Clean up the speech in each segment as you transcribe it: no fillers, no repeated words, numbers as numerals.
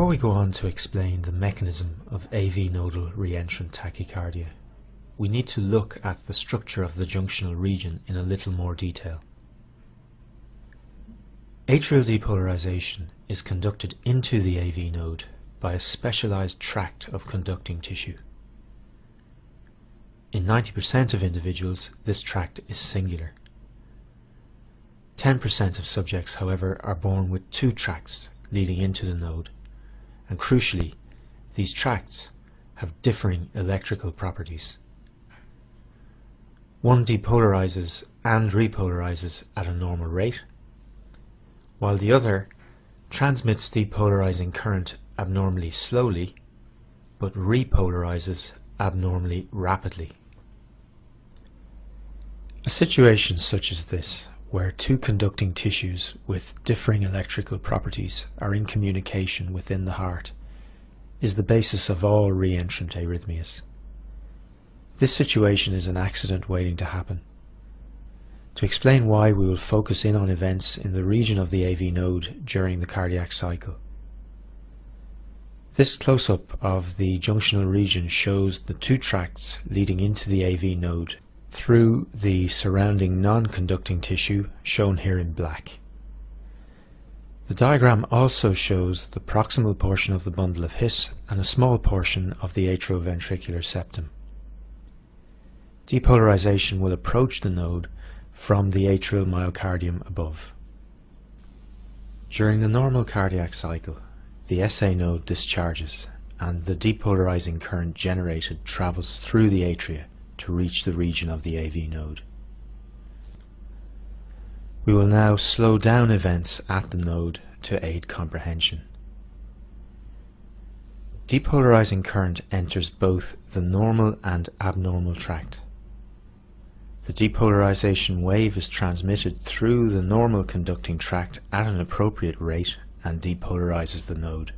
Before we go on to explain the mechanism of AV nodal reentrant tachycardia, we need to look at the structure of the junctional region in a little more detail. Atrial depolarization is conducted into the AV node by a specialized tract of conducting tissue. In 90% of individuals, this tract is singular. 10% of subjects, however, are born with two tracts leading into the node, and crucially, these tracts have differing electrical properties. One depolarizes and repolarizes at a normal rate, while the other transmits depolarizing current abnormally slowly, but repolarizes abnormally rapidly. A situation such as this, where two conducting tissues with differing electrical properties are in communication within the heart, is the basis of all reentrant arrhythmias. This situation is an accident waiting to happen. To explain why, we will focus in on events in the region of the AV node during the cardiac cycle. This close-up of the junctional region shows the two tracts leading into the AV node through the surrounding non-conducting tissue, shown here in black. The diagram also shows the proximal portion of the bundle of His and a small portion of the atrioventricular septum. Depolarization will approach the node from the atrial myocardium above. During the normal cardiac cycle, the SA node discharges and the depolarizing current generated travels through the atria to reach the region of the AV node. We will now slow down events at the node to aid comprehension. Depolarizing current enters both the normal and abnormal tract. The depolarization wave is transmitted through the normal conducting tract at an appropriate rate and depolarizes the node.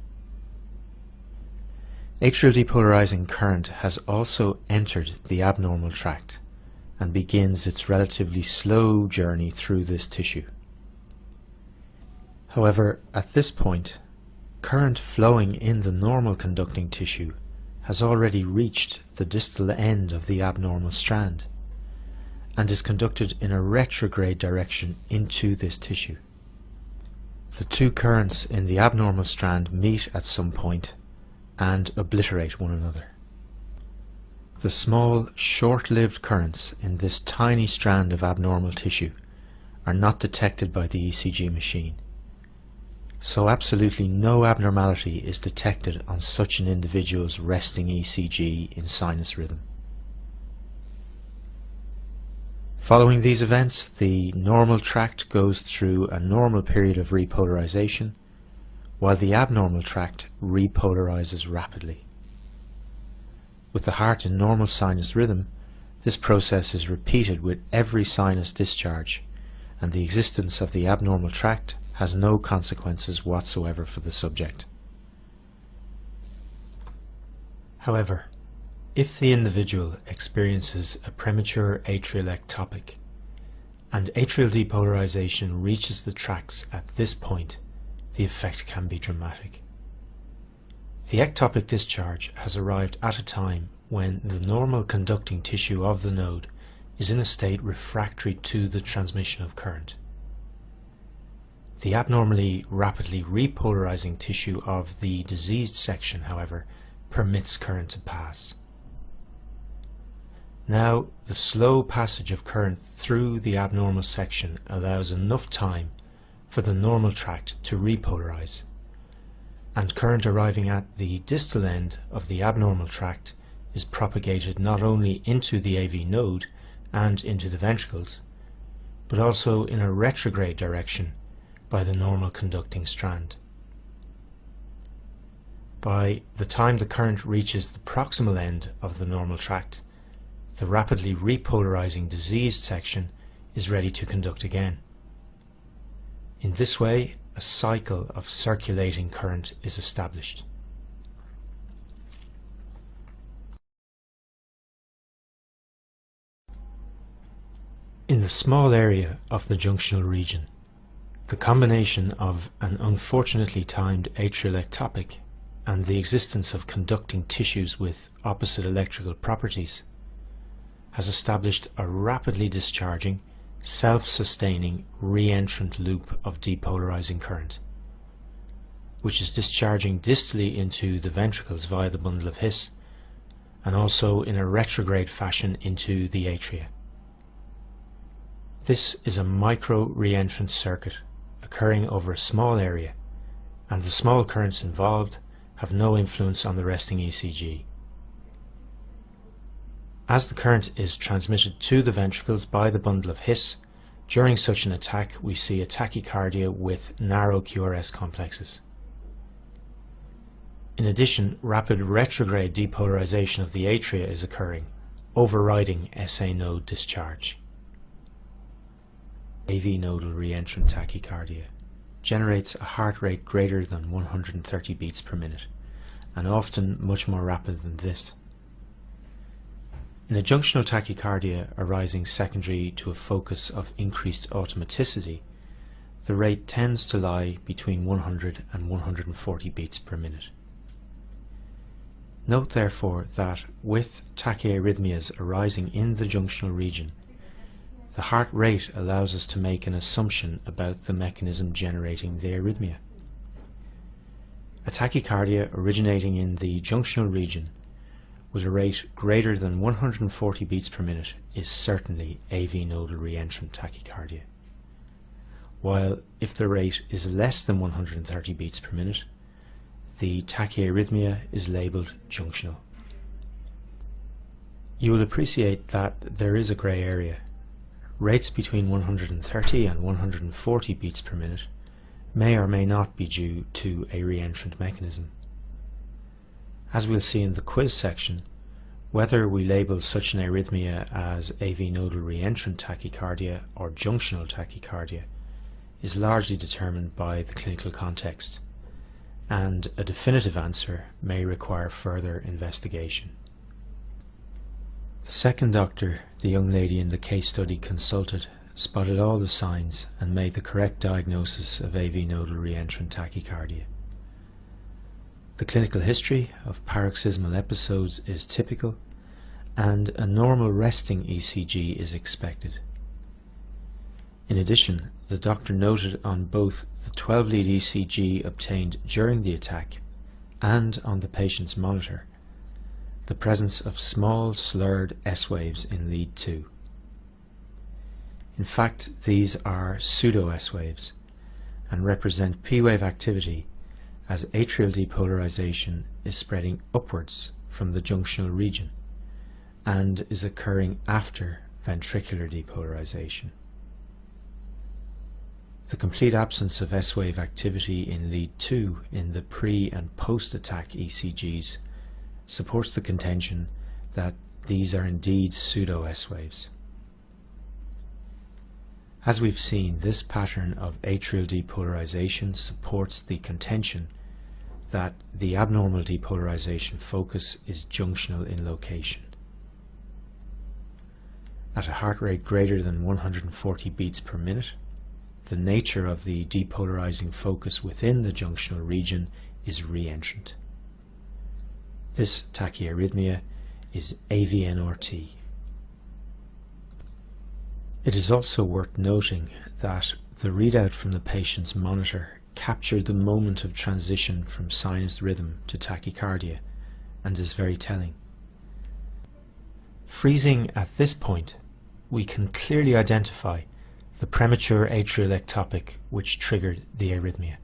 Atrial depolarizing current has also entered the abnormal tract and begins its relatively slow journey through this tissue. However, at this point, current flowing in the normal conducting tissue has already reached the distal end of the abnormal strand and is conducted in a retrograde direction into this tissue. The two currents in the abnormal strand meet at some point and obliterate one another. The small, short-lived currents in this tiny strand of abnormal tissue are not detected by the ECG machine, so absolutely no abnormality is detected on such an individual's resting ECG in sinus rhythm. Following these events, the normal tract goes through a normal period of repolarization, while the abnormal tract repolarizes rapidly. With the heart in normal sinus rhythm, this process is repeated with every sinus discharge, and the existence of the abnormal tract has no consequences whatsoever for the subject. However, if the individual experiences a premature atrial ectopic and atrial depolarization reaches the tracts at this point, the effect can be dramatic. The ectopic discharge has arrived at a time when the normal conducting tissue of the node is in a state refractory to the transmission of current. The abnormally rapidly repolarizing tissue of the diseased section, however, permits current to pass. Now, the slow passage of current through the abnormal section allows enough time for the normal tract to repolarize, and current arriving at the distal end of the abnormal tract is propagated not only into the AV node and into the ventricles, but also in a retrograde direction by the normal conducting strand. By the time the current reaches the proximal end of the normal tract, the rapidly repolarizing diseased section is ready to conduct again. In this way, a cycle of circulating current is established. In the small area of the junctional region, the combination of an unfortunately timed atrial ectopic and the existence of conducting tissues with opposite electrical properties has established a rapidly discharging, self-sustaining reentrant loop of depolarizing current, which is discharging distally into the ventricles via the bundle of His, and also in a retrograde fashion into the atria. This is a micro reentrant circuit occurring over a small area, and the small currents involved have no influence on the resting ECG. As the current is transmitted to the ventricles by the bundle of His, during such an attack we see a tachycardia with narrow QRS complexes. In addition, rapid retrograde depolarization of the atria is occurring, overriding SA node discharge. AV nodal reentrant tachycardia generates a heart rate greater than 130 beats per minute, and often much more rapid than this. In a junctional tachycardia arising secondary to a focus of increased automaticity, the rate tends to lie between 100 and 140 beats per minute. Note therefore that with tachyarrhythmias arising in the junctional region, the heart rate allows us to make an assumption about the mechanism generating the arrhythmia. A tachycardia originating in the junctional region with a rate greater than 140 beats per minute is certainly AV nodal reentrant tachycardia, while if the rate is less than 130 beats per minute, the tachyarrhythmia is labelled junctional. You will appreciate that there is a grey area. Rates between 130 and 140 beats per minute may or may not be due to a reentrant mechanism. As we'll see in the quiz section, whether we label such an arrhythmia as AV nodal reentrant tachycardia or junctional tachycardia is largely determined by the clinical context, and a definitive answer may require further investigation. The second doctor the young lady in the case study consulted spotted all the signs and made the correct diagnosis of AV nodal reentrant tachycardia. The clinical history of paroxysmal episodes is typical, and a normal resting ECG is expected. In addition, the doctor noted on both the 12-lead ECG obtained during the attack and on the patient's monitor the presence of small slurred S waves in lead 2. In fact, these are pseudo S waves and represent P wave activity as atrial depolarization is spreading upwards from the junctional region and is occurring after ventricular depolarization. The complete absence of S wave activity in lead 2 in the pre and post-attack ECGs supports the contention that these are indeed pseudo S waves. As we've seen, this pattern of atrial depolarization supports the contention that the abnormal depolarization focus is junctional in location. At a heart rate greater than 140 beats per minute, the nature of the depolarizing focus within the junctional region is reentrant. This tachyarrhythmia is AVNRT. It is also worth noting that the readout from the patient's monitor captured the moment of transition from sinus rhythm to tachycardia and is very telling. Freezing at this point, we can clearly identify the premature atrial ectopic which triggered the arrhythmia.